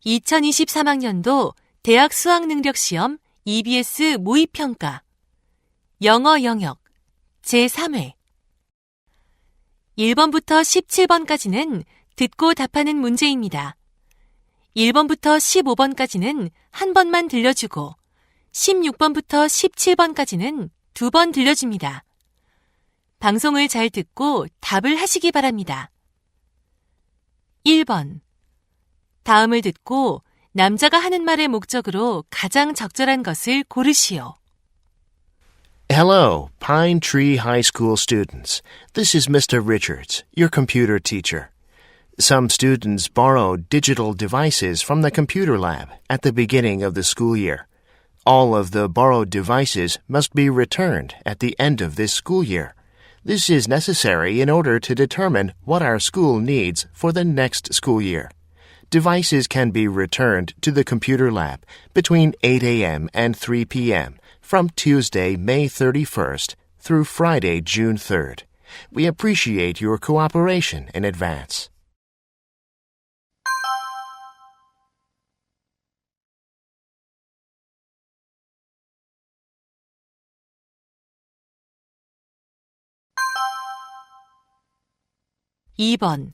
2023학년도 대학 수학능력시험 EBS 모의평가 영어 영역 제3회 1번부터 17번까지는 듣고 답하는 문제입니다. 1번부터 15번까지는 한 번만 들려주고 16번부터 17번까지는 2번 들려줍니다. 방송을 잘 듣고 답을 하시기 바랍니다. 1번. 다음을 듣고 남자가 하는 말의 목적으로 가장 적절한 것을 고르시오. Hello, Pine Tree High School students. This is Mr. Richards, your computer teacher. Some students borrow digital devices from the computer lab at the beginning of the school year. All of the borrowed devices must be returned at the end of this school year. This is necessary in order to determine what our school needs for the next school year. Devices can be returned to the computer lab between 8 a.m. and 3 p.m. from Tuesday, May 31st through Friday, June 3rd. We appreciate your cooperation in advance. (2번)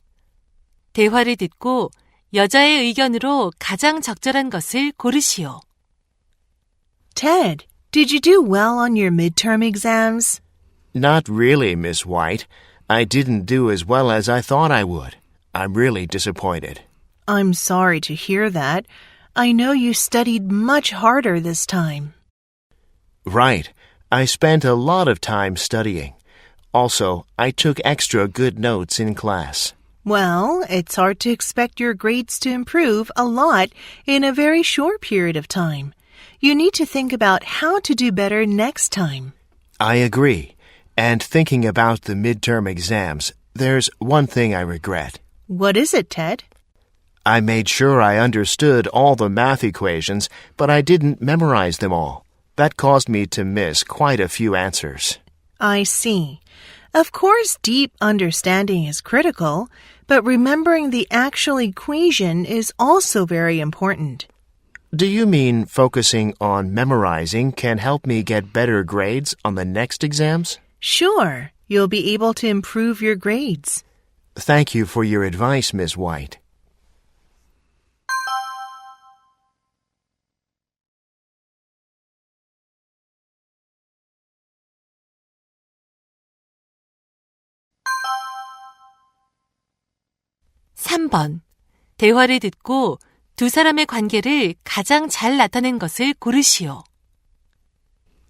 대화를 듣고 여자의 의견으로 가장 적절한 것을 고르시오. Ted, did you do well on your midterm exams? Not really, Miss White. I didn't do as well as I thought I would. I'm really disappointed. I'm sorry to hear that. I know you studied much harder this time. Right. I spent a lot of time studying. Also, I took extra good notes in class. Well, it's hard to expect your grades to improve a lot in a very short period of time. You need to think about how to do better next time. I agree. And thinking about the midterm exams, there's one thing I regret. What is it, Ted? I made sure I understood all the math equations, but I didn't memorize them all. That caused me to miss quite a few answers. I see. Of course, deep understanding is critical, but remembering the actual equation is also very important. Do you mean focusing on memorizing can help me get better grades on the next exams? Sure, you'll be able to improve your grades. Thank you for your advice, Miss White. (3번) 대화를 듣고 두 사람의 관계를 가장 잘 나타낸 것을 고르시오.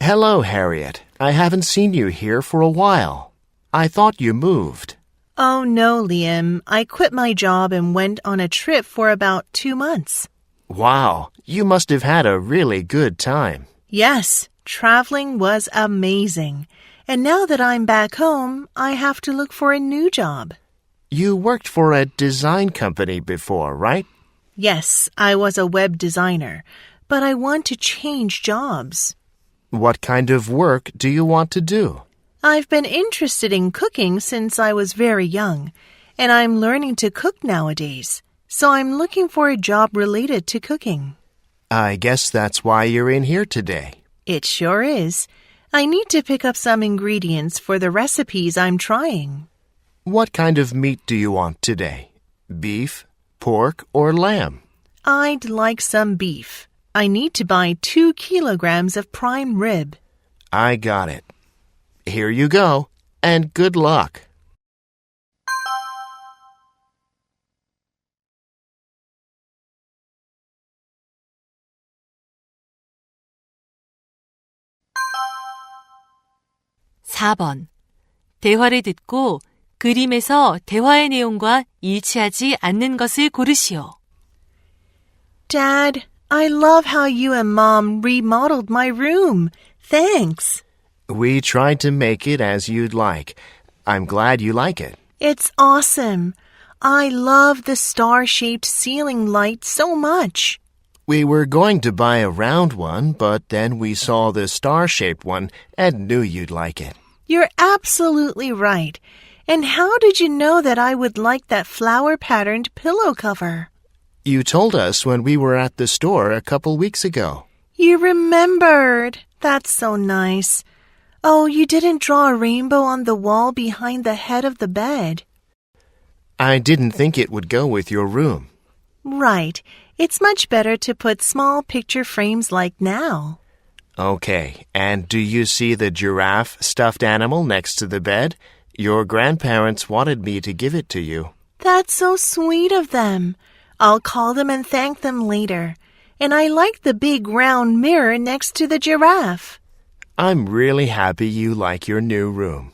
Hello, Harriet. I haven't seen you here for a while. I thought you moved. Oh, no, Liam. I quit my job and went on a trip for about 2 months. Wow, you must have had a really good time. Yes, traveling was amazing. And now that I'm back home, I have to look for a new job. You worked for a design company before, right? Yes, I was a web designer, but I want to change jobs. What kind of work do you want to do? I've been interested in cooking since I was very young, and I'm learning to cook nowadays, so I'm looking for a job related to cooking. I guess that's why you're in here today. It sure is. I need to pick up some ingredients for the recipes I'm trying. What kind of meat do you want today? Beef, pork, or lamb? I'd like some beef. I need to buy 2 kilograms of prime rib. I got it. Here you go, and good luck. (4번) 대화를 듣고 그림에서 대화의 내용과 일치하지 않는 것을 고르시오. Dad, I love how you and Mom remodeled my room. Thanks. We tried to make it as you'd like. I'm glad you like it. It's awesome. I love the star-shaped ceiling light so much. We were going to buy a round one, but then we saw the star-shaped one and knew you'd like it. You're absolutely right. And how did you know that I would like that flower-patterned pillow cover? You told us when we were at the store a couple weeks ago. You remembered. That's so nice. Oh, you didn't draw a rainbow on the wall behind the head of the bed. I didn't think it would go with your room. Right. It's much better to put small picture frames like now. Okay, and do you see the giraffe stuffed animal next to the bed? Your grandparents wanted me to give it to you. That's so sweet of them. I'll call them and thank them later. And I like the big round mirror next to the giraffe. I'm really happy you like your new room.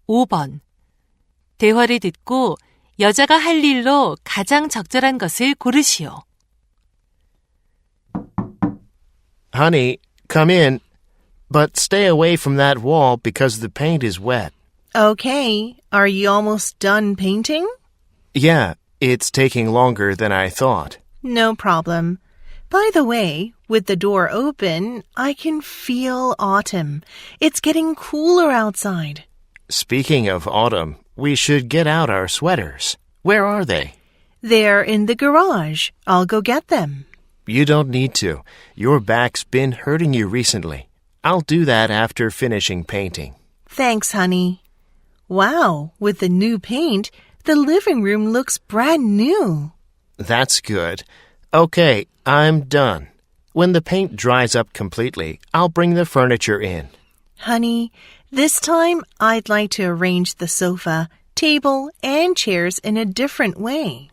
(5번) 대화를 듣고 여자가 할 일로 가장 적절한 것을 고르시오. Honey, come in. But stay away from that wall because the paint is wet. Okay. Are you almost done painting? Yeah, it's taking longer than I thought. No problem. By the way, with the door open, I can feel autumn. It's getting cooler outside. Speaking of autumn, we should get out our sweaters. Where are they? They're in the garage. I'll go get them. You don't need to. Your back's been hurting you recently. I'll do that after finishing painting. Thanks, honey. Wow, with the new paint, the living room looks brand new. That's good. Okay, I'm done. When the paint dries up completely, I'll bring the furniture in. Honey, this time I'd like to arrange the sofa, table, and chairs in a different way.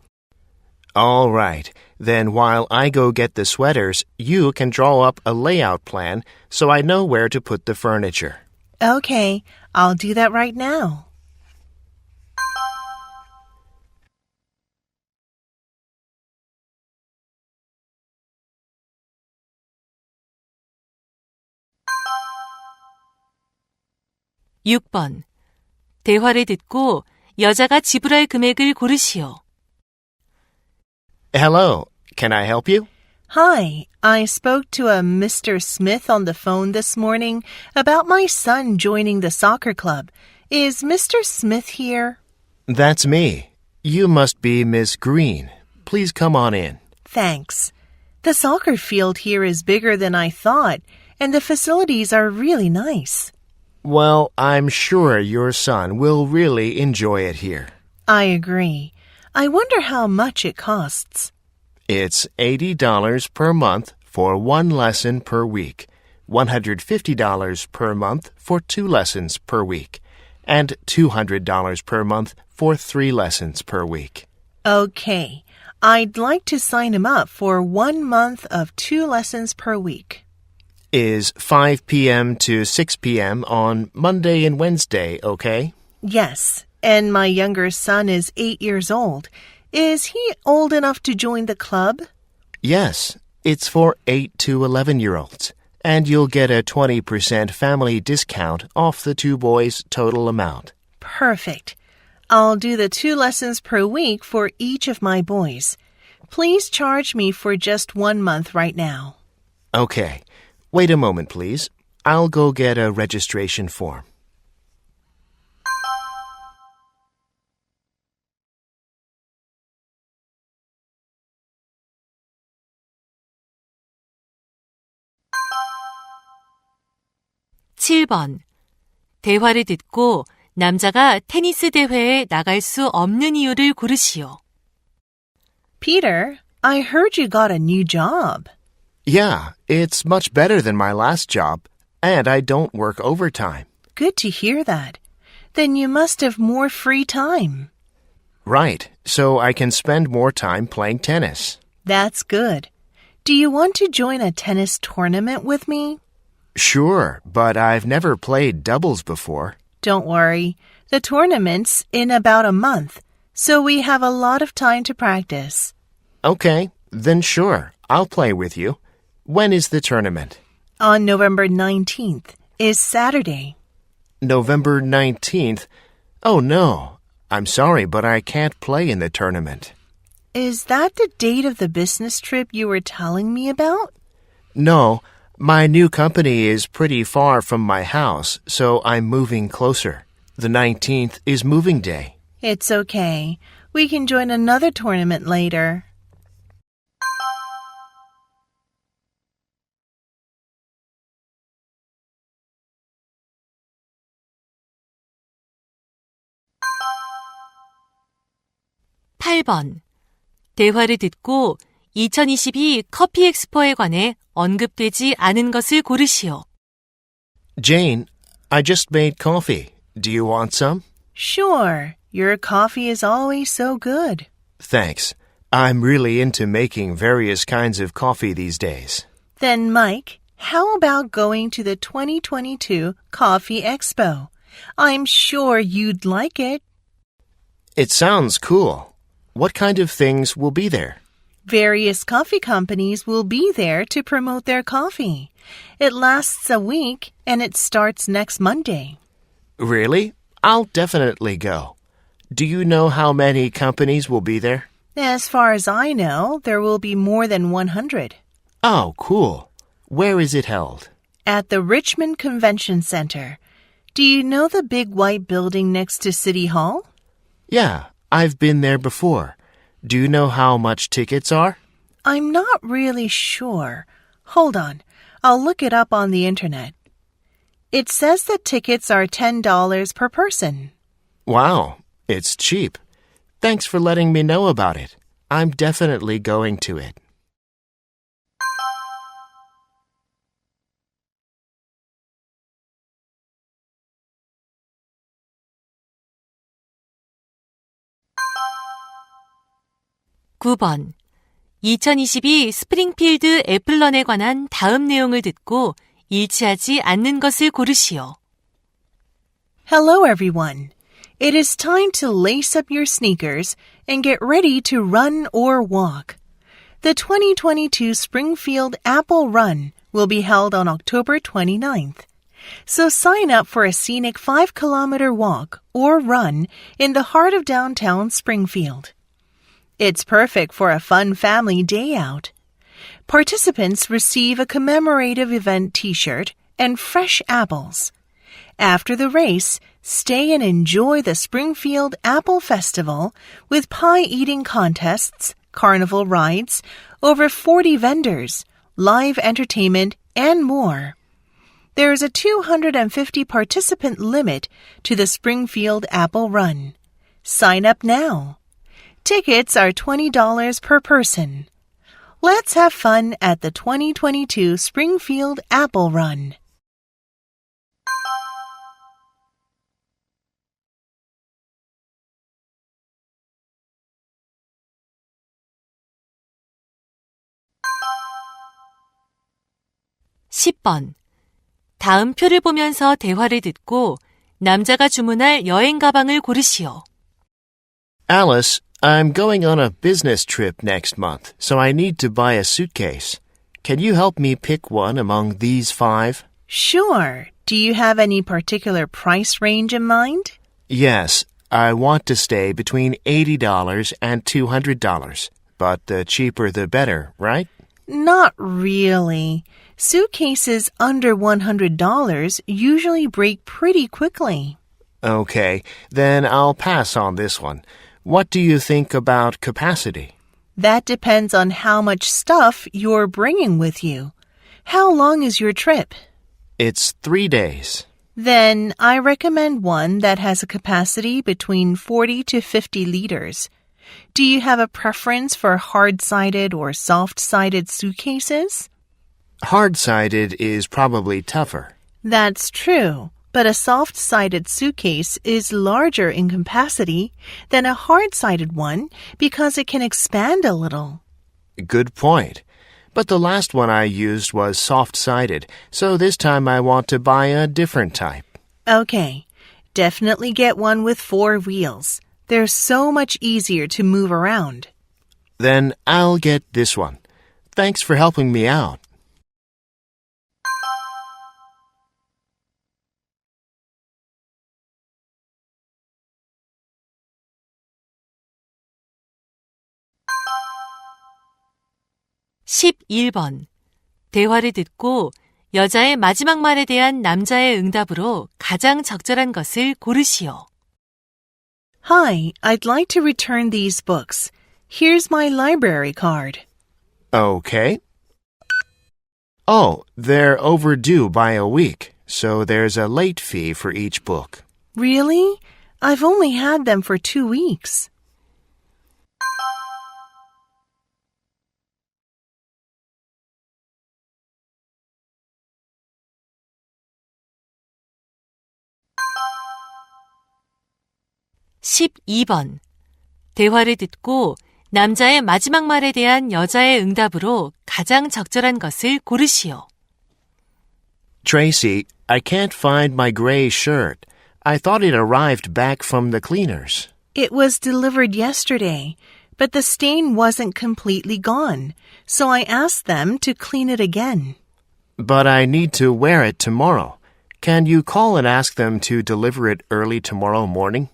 All right. Then while I go get the sweaters, you can draw up a layout plan so I know where to put the furniture. Okay, I'll do that right now. (6번) 대화를 듣고 여자가 지불할 금액을 고르시오. Hello, can I help you? Hi, I spoke to a Mr. Smith on the phone this morning about my son joining the soccer club. Is Mr. Smith here? That's me. You must be Miss Green. Please come on in. Thanks. The soccer field here is bigger than I thought, and the facilities are really nice. Well, I'm sure your son will really enjoy it here. I agree. I wonder how much it costs. It's $80 per month for one lesson per week, $150 per month for 2 lessons per week, and $200 per month for 3 lessons per week. Okay. I'd like to sign him up for 1 month of 2 lessons per week. Is 5 p.m. to 6 p.m. on Monday and Wednesday okay? Yes, and my younger son is 8 years old. Is he old enough to join the club? Yes, it's for 8 to 11-year-olds, and you'll get a 20% family discount off the 2 boys' total amount. Perfect. I'll do the 2 lessons per week for each of my boys. Please charge me for just 1 month right now. Okay. Wait a moment, please. I'll go get a registration form. (7번) 대화를 듣고 남자가 테니스 대회에 나갈 수 없는 이유를 고르시오. Peter, I heard you got a new job. Yeah, it's much better than my last job, and I don't work overtime. Good to hear that. Then you must have more free time. Right, so I can spend more time playing tennis. That's good. Do you want to join a tennis tournament with me? Sure, but I've never played doubles before. Don't worry. The tournament's in about a month, so we have a lot of time to practice. Okay, then sure, I'll play with you. When is the tournament? On November 19th is Saturday. November 19th? Oh, no. I'm sorry, but I can't play in the tournament. is that the date of the business trip you were telling me about? No, my new company is pretty far from my house, so I'm moving closer. The 19th is moving day. It's okay. We can join another tournament later. (8번) 대화를 듣고 2022 커피 엑스포에 관해 언급되지 않은 것을 고르시오. Jane, I just made coffee. Do you want some? Sure. Your coffee is always so good. Thanks. I'm really into making various kinds of coffee these days. Then, Mike, how about going to the 2022 Coffee Expo? I'm sure you'd like it. It sounds cool. What kind of things will be there? Various coffee companies will be there to promote their coffee. It lasts a week and it starts next Monday. Really? I'll definitely go. Do you know how many companies will be there? As far as I know, there will be more than 100. Oh, cool. Where is it held? At the Richmond Convention Center. Do you know the big white building next to City Hall? Yeah, I've been there before. Do you know how much tickets are? I'm not really sure. Hold on. I'll look it up on the internet. It says the tickets are $10 per person. Wow, it's cheap. Thanks for letting me know about it. I'm definitely going to it. (9번) 2022 스프링필드 애플런에 관한 다음 내용을 듣고 일치하지 않는 것을 고르시오. Hello, everyone. It is time to lace up your sneakers and get ready to run or walk. The 2022 Springfield Apple Run will be held on October 29th. So sign up for a scenic 5-kilometer walk or run in the heart of downtown Springfield. It's perfect for a fun family day out. Participants receive a commemorative event t-shirt and fresh apples. After the race, stay and enjoy the Springfield Apple Festival with pie-eating contests, carnival rides, over 40 vendors, live entertainment, and more. There is a 250 participant limit to the Springfield Apple Run. Sign up now. Tickets are $20 per person. Let's have fun at the 2022 Springfield Apple Run. (10번) 다음 표를 보면서 대화를 듣고 남자가 주문할 여행 가방을 고르시오. Alice, I'm going on a business trip next month, so I need to buy a suitcase. Can you help me pick one among these 5? Sure. Do you have any particular price range in mind? Yes, I want to stay between $80 and $200, but the cheaper the better, right? Not really. Suitcases under $100 usually break pretty quickly. Okay, then I'll pass on this one. What do you think about capacity? That depends on how much stuff you're bringing with you. How long is your trip? It's 3 days. Then I recommend one that has a capacity between 40 to 50 liters. Do you have a preference for hard-sided or soft-sided suitcases? Hard-sided is probably tougher. That's true, but a soft-sided suitcase is larger in capacity than a hard-sided one because it can expand a little. Good point. But the last one I used was soft-sided, so this time I want to buy a different type. Okay, definitely get one with 4 wheels. They're so much easier to move around. Then I'll get this one. Thanks for helping me out. 11번. 대화를 듣고 여자의 마지막 말에 대한 남자의 응답으로 가장 적절한 것을 고르시오. Hi, I'd like to return these books. Here's my library card. Okay. Oh, they're overdue by a week, so there's a late fee for each book. Really? I've only had them for 2 weeks. (12번) 대화를 듣고 남자의 마지막 말에 대한 여자의 응답으로 가장 적절한 것을 고르시오. Tracy, I can't find my gray shirt. I thought it arrived back from the cleaners. It was delivered yesterday, but the stain wasn't completely gone, so I asked them to clean it again. But I need to wear it tomorrow. Can you call and ask them to deliver it early tomorrow morning?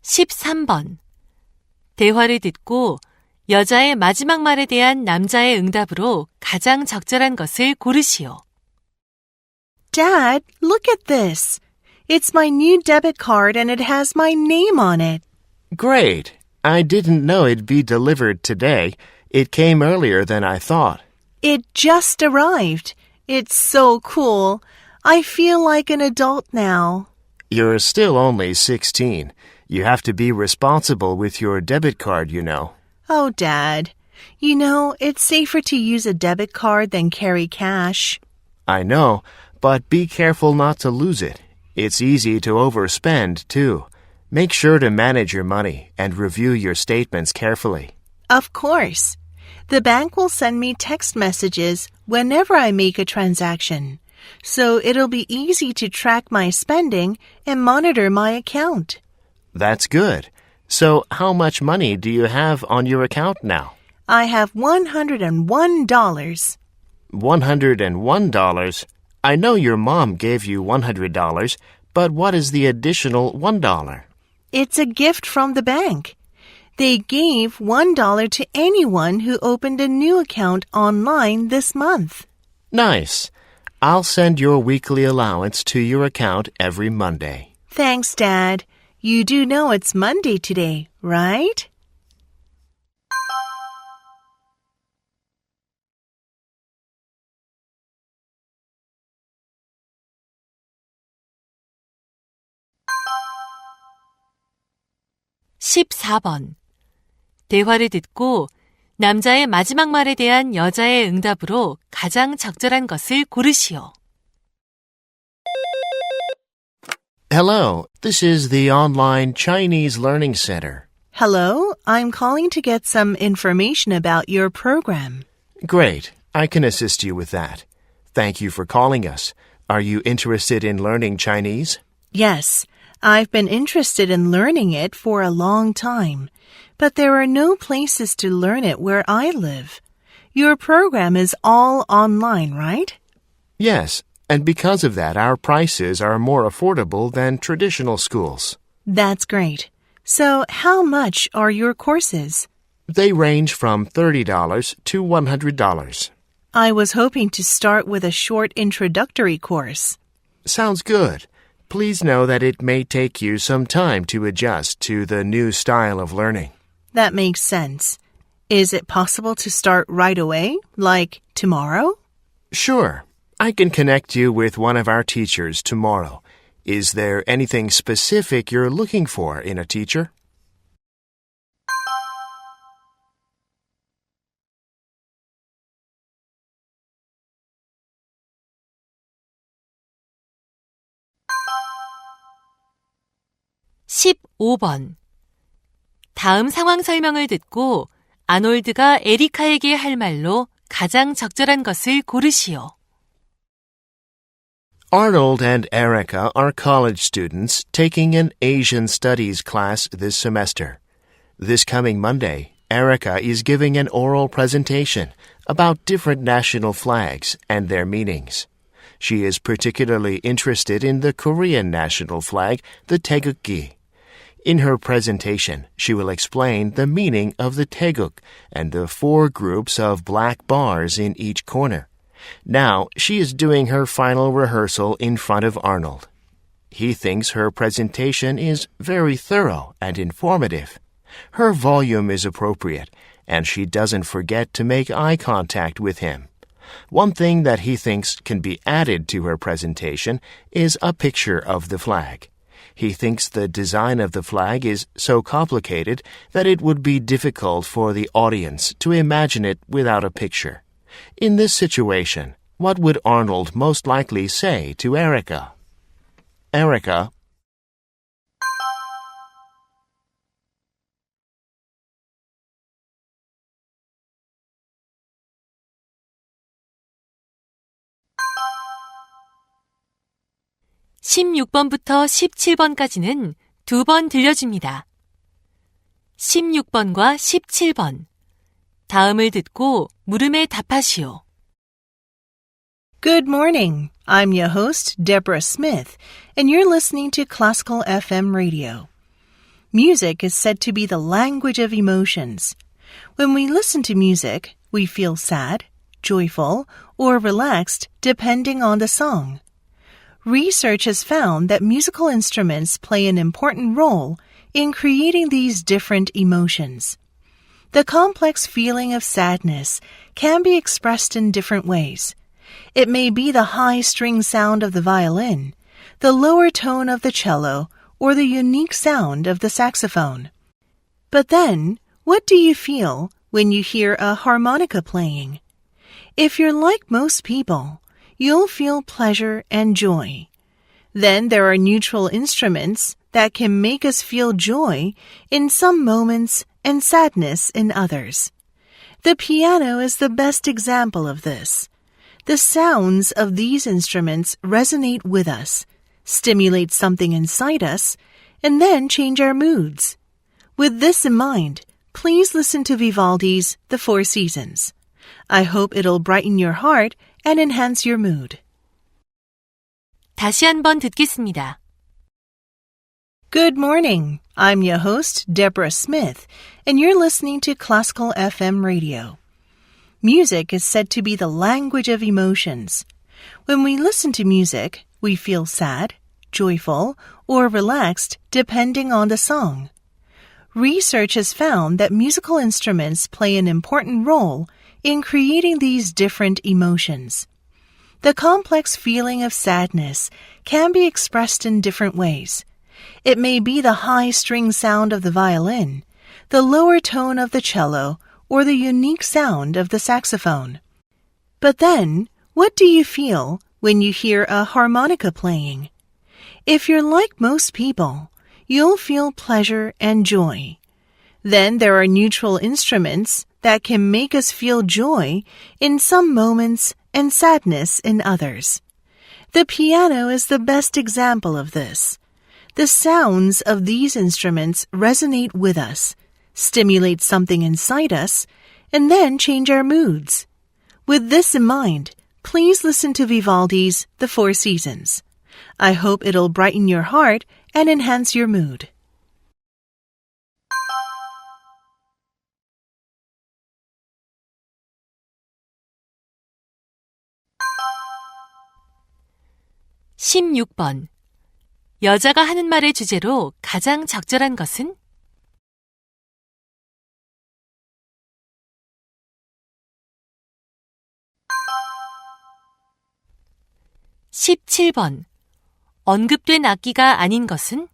(13번) 대화를 듣고 여자의 마지막 말에 대한 남자의 응답으로 가장 적절한 것을 고르시오. Dad, look at this. It's my new debit card and it has my name on it. Great. I didn't know it'd be delivered today. It came earlier than I thought. It just arrived. It's so cool. I feel like an adult now. You're still only 16. You have to be responsible with your debit card, you know. Oh, Dad. You know, it's safer to use a debit card than carry cash. I know, but be careful not to lose it. It's easy to overspend, too. Make sure to manage your money and review your statements carefully. Of course. The bank will send me text messages whenever I make a transaction, so it'll be easy to track my spending and monitor my account. That's good. So how much money do you have on your account now? I have $101. $101? I know your mom gave you $100, but what is the additional $1? It's a gift from the bank. They gave $1 to anyone who opened a new account online this month. Nice. I'll send your weekly allowance to your account every Monday. Thanks, Dad. You do know it's Monday today, right? (14번) 대화를 듣고 남자의 마지막 말에 대한 여자의 응답으로 가장 적절한 것을 고르시오. Hello, this is the online Chinese Learning Center. Hello, I'm calling to get some information about your program. Great, I can assist you with that. Thank you for calling us. Are you interested in learning Chinese? Yes, I've been interested in learning it for a long time, but there are no places to learn it where I live. Your program is all online, right? Yes, and because of that, our prices are more affordable than traditional schools. That's great. So how much are your courses? They range from $30 to $100. I was hoping to start with a short introductory course. Sounds good. Please know that it may take you some time to adjust to the new style of learning. That makes sense. Is it possible to start right away, like tomorrow? Sure. I can connect you with one of our teachers tomorrow. Is there anything specific you're looking for in a teacher? (15번) 다음 상황 설명을 듣고 아놀드가 에리카에게 할 말로 가장 적절한 것을 고르시오. Arnold and Erica are college students taking an Asian studies class this semester. This coming Monday, Erica is giving an oral presentation about different national flags and their meanings. She is particularly interested in the Korean national flag, the taegukgi. In her presentation, she will explain the meaning of the taeguk and the 4 groups of black bars in each corner. Now, she is doing her final rehearsal in front of Arnold. He thinks her presentation is very thorough and informative. Her volume is appropriate, and she doesn't forget to make eye contact with him. One thing that he thinks can be added to her presentation is a picture of the flag. He thinks the design of the flag is so complicated that it would be difficult for the audience to imagine it without a picture. In this situation, what would Arnold most likely say to Erica? Erica, 16번부터 17번까지는 2번 들려줍니다. 16번과 17번. 다음을 듣고 물음에 답하시오. Good morning. I'm your host, Deborah Smith, and you're listening to Classical FM Radio. Music is said to be the language of emotions. When we listen to music, we feel sad, joyful, or relaxed depending on the song. Research has found that musical instruments play an important role in creating these different emotions. The complex feeling of sadness can be expressed in different ways. It may be the high string sound of the violin, the lower tone of the cello, or the unique sound of the saxophone. But then, what do you feel when you hear a harmonica playing? If you're like most people, you'll feel pleasure and joy. Then there are neutral instruments that can make us feel joy in some moments and sadness in others. The piano is the best example of this. The sounds of these instruments resonate with us, stimulate something inside us, and then change our moods. With this in mind, please listen to Vivaldi's The Four Seasons. I hope it'll brighten your heart and enhance your mood. 다시 한번 듣겠습니다. Good morning. I'm your host, Deborah Smith, and you're listening to Classical FM Radio. Music is said to be the language of emotions. When we listen to music, we feel sad, joyful, or relaxed depending on the song. Research has found that musical instruments play an important role in creating these different emotions. The complex feeling of sadness can be expressed in different ways. It may be the high string sound of the violin, the lower tone of the cello, or the unique sound of the saxophone. But then, what do you feel when you hear a harmonica playing? If you're like most people, you'll feel pleasure and joy. Then there are neutral instruments that can make us feel joy in some moments and sadness in others. The piano is the best example of this. The sounds of these instruments resonate with us, stimulate something inside us, and then change our moods. With this in mind, please listen to Vivaldi's The Four Seasons. I hope it'll brighten your heart and enhance your mood. (16번) 여자가 하는 말의 주제로 가장 적절한 것은? (17번) 언급된 악기가 아닌 것은?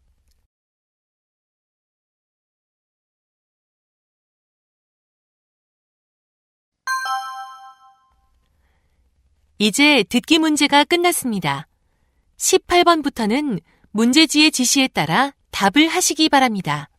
이제 듣기 문제가 끝났습니다. 18번부터는 문제지의 지시에 따라 답을 하시기 바랍니다.